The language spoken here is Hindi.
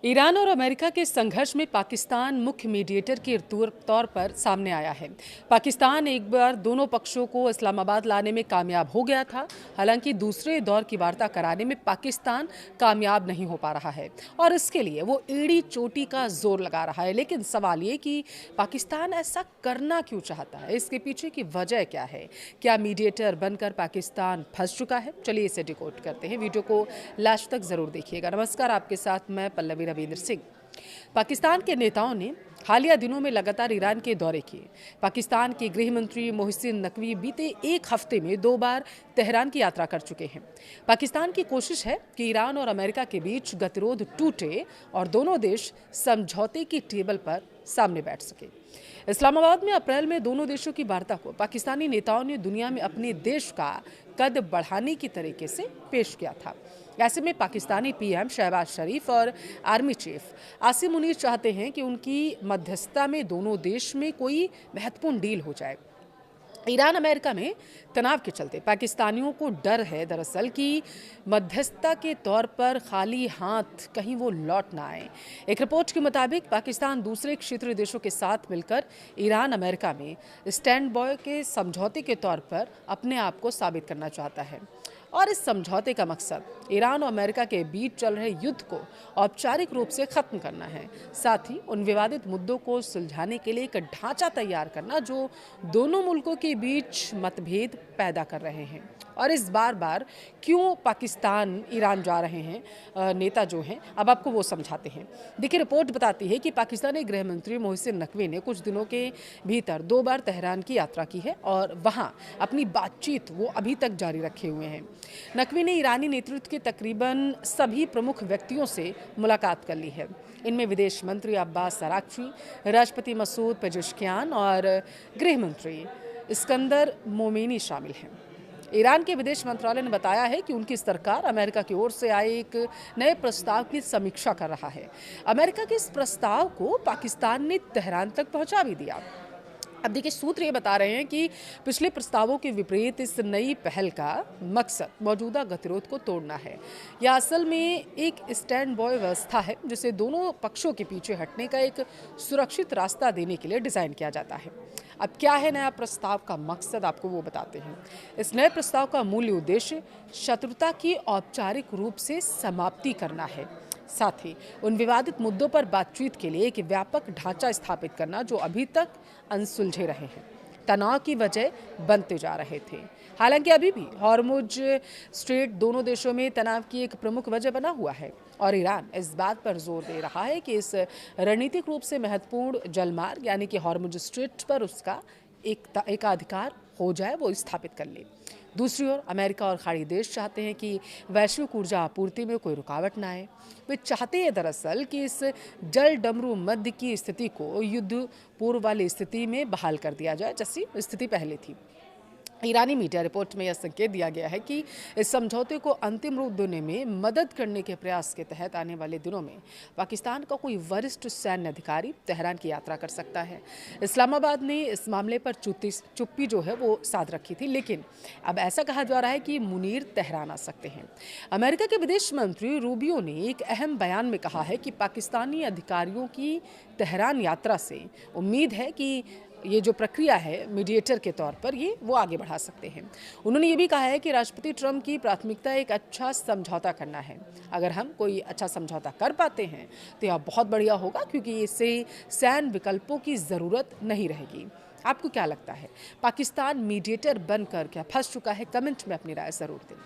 ईरान और अमेरिका के संघर्ष में पाकिस्तान मुख्य मीडिएटर के तौर पर सामने आया है। पाकिस्तान एक बार दोनों पक्षों को इस्लामाबाद लाने में कामयाब हो गया था। हालांकि दूसरे दौर की वार्ता कराने में पाकिस्तान कामयाब नहीं हो पा रहा है और इसके लिए वो एड़ी चोटी का जोर लगा रहा है। लेकिन सवाल ये कि पाकिस्तान ऐसा करना क्यों चाहता है, इसके पीछे की वजह क्या है? क्या मीडिएटर बनकर पाकिस्तान फंस चुका है? चलिए इसे डिकोड करते हैं। वीडियो को लास्ट तक जरूर देखिएगा। नमस्कार, आपके साथ मैं पल्लवी रविंद्र सिंह। पाकिस्तान के नेताओं ने हालिया दिनों में लगातार ईरान के दौरे किए। पाकिस्तान के गृह मंत्री मोहसिन नकवी बीते एक हफ्ते में 2 बार तेहरान की यात्रा कर चुके हैं। पाकिस्तान की कोशिश है कि ईरान और अमेरिका के बीच गतिरोध टूटे और दोनों देश समझौते की टेबल पर सामने बैठ सके। इस्लामाबाद में अप्रैल में दोनों देशों की वार्ता को पाकिस्तानी नेताओं ने दुनिया में अपने देश का कद बढ़ाने की तरीके से पेश किया था। ऐसे में पाकिस्तानी पीएम शहबाज शरीफ और आर्मी चीफ आसिम मुनीर चाहते हैं कि उनकी मध्यस्थता में दोनों देश में कोई महत्वपूर्ण डील हो जाए। ईरान अमेरिका में तनाव के चलते पाकिस्तानियों को डर है दरअसल कि मध्यस्थता के तौर पर खाली हाथ कहीं वो लौट ना आए। एक रिपोर्ट के मुताबिक पाकिस्तान दूसरे क्षेत्रीय देशों के साथ मिलकर ईरान अमेरिका में स्टैंड बाय के समझौते के तौर पर अपने आप को साबित करना चाहता है और इस समझौते का मकसद ईरान और अमेरिका के बीच चल रहे युद्ध को औपचारिक रूप से खत्म करना है, साथ ही उन विवादित मुद्दों को सुलझाने के लिए एक ढांचा तैयार करना जो दोनों मुल्कों के बीच मतभेद पैदा कर रहे हैं। और इस बार क्यों पाकिस्तान ईरान जा रहे हैं नेता जो हैं, अब आपको वो समझाते हैं। देखिए, रिपोर्ट बताती है कि पाकिस्तानी गृह मंत्री मोहसिन नकवी ने कुछ दिनों के भीतर 2 बार तेहरान की यात्रा की है और वहां अपनी बातचीत वो अभी तक जारी रखे हुए हैं। नकवी ने ईरानी नेतृत्व के तकरीबन सभी प्रमुख व्यक्तियों से मुलाकात कर ली है। इनमें विदेश मंत्री अब्बास अराक्ची, राष्ट्रपति मसूद पेजेश्कियान और गृह मंत्री इस्कंदर मोमेनी शामिल हैं। ईरान के विदेश मंत्रालय ने बताया है कि उनकी सरकार अमेरिका की ओर से आए एक नए प्रस्ताव की समीक्षा कर रहा है। अमेरिका के इस प्रस्ताव को पाकिस्तान ने तेहरान तक पहुंचा भी दिया। अब देखिए, सूत्र ये बता रहे हैं कि पिछले प्रस्तावों के विपरीत इस नई पहल का मकसद मौजूदा गतिरोध को तोड़ना है। यह असल में एक स्टैंड बाय व्यवस्था है जिसे दोनों पक्षों के पीछे हटने का एक सुरक्षित रास्ता देने के लिए डिज़ाइन किया जाता है। अब क्या है नया प्रस्ताव का मकसद, आपको वो बताते हैं। इस नए प्रस्ताव का मूल उद्देश्य शत्रुता की औपचारिक रूप से समाप्ति करना है, साथ ही उन विवादित मुद्दों पर बातचीत के लिए एक व्यापक ढांचा स्थापित करना जो अभी तक अनसुलझे रहे हैं, तनाव की वजह बनते जा रहे थे। हालांकि अभी भी हॉर्मुज स्ट्रेट दोनों देशों में तनाव की एक प्रमुख वजह बना हुआ है और ईरान इस बात पर जोर दे रहा है कि इस रणनीतिक रूप से महत्वपूर्ण जलमार्ग यानी कि हॉर्मुज स्ट्रेट पर उसका एकाधिकार हो जाए, वो स्थापित कर ले। दूसरी ओर अमेरिका और खाड़ी देश चाहते हैं कि वैश्विक ऊर्जा आपूर्ति में कोई रुकावट ना आए। वे चाहते हैं दरअसल कि इस जल डमरू मध्य की स्थिति को युद्ध पूर्व वाली स्थिति में बहाल कर दिया जाए, जैसी स्थिति पहले थी। ईरानी मीडिया रिपोर्ट में यह संकेत दिया गया है कि इस समझौते को अंतिम रूप देने में मदद करने के प्रयास के तहत आने वाले दिनों में पाकिस्तान का कोई वरिष्ठ सैन्य अधिकारी तेहरान की यात्रा कर सकता है। इस्लामाबाद ने इस मामले पर चुप्पी जो है वो साध रखी थी, लेकिन अब ऐसा कहा जा रहा है कि मुनीर तेहरान आ सकते हैं। अमेरिका के विदेश मंत्री रूबियो ने एक अहम बयान में कहा है कि पाकिस्तानी अधिकारियों की तेहरान यात्रा से उम्मीद है कि ये जो प्रक्रिया है मीडिएटर के तौर पर ये वो आगे बढ़ा सकते हैं। उन्होंने ये भी कहा है कि राष्ट्रपति ट्रंप की प्राथमिकता एक अच्छा समझौता करना है। अगर हम कोई अच्छा समझौता कर पाते हैं तो यह बहुत बढ़िया होगा, क्योंकि इससे सैन्य विकल्पों की ज़रूरत नहीं रहेगी। आपको क्या लगता है, पाकिस्तान मीडिएटर बनकर क्या फंस चुका है? कमेंट में अपनी राय ज़रूर दें।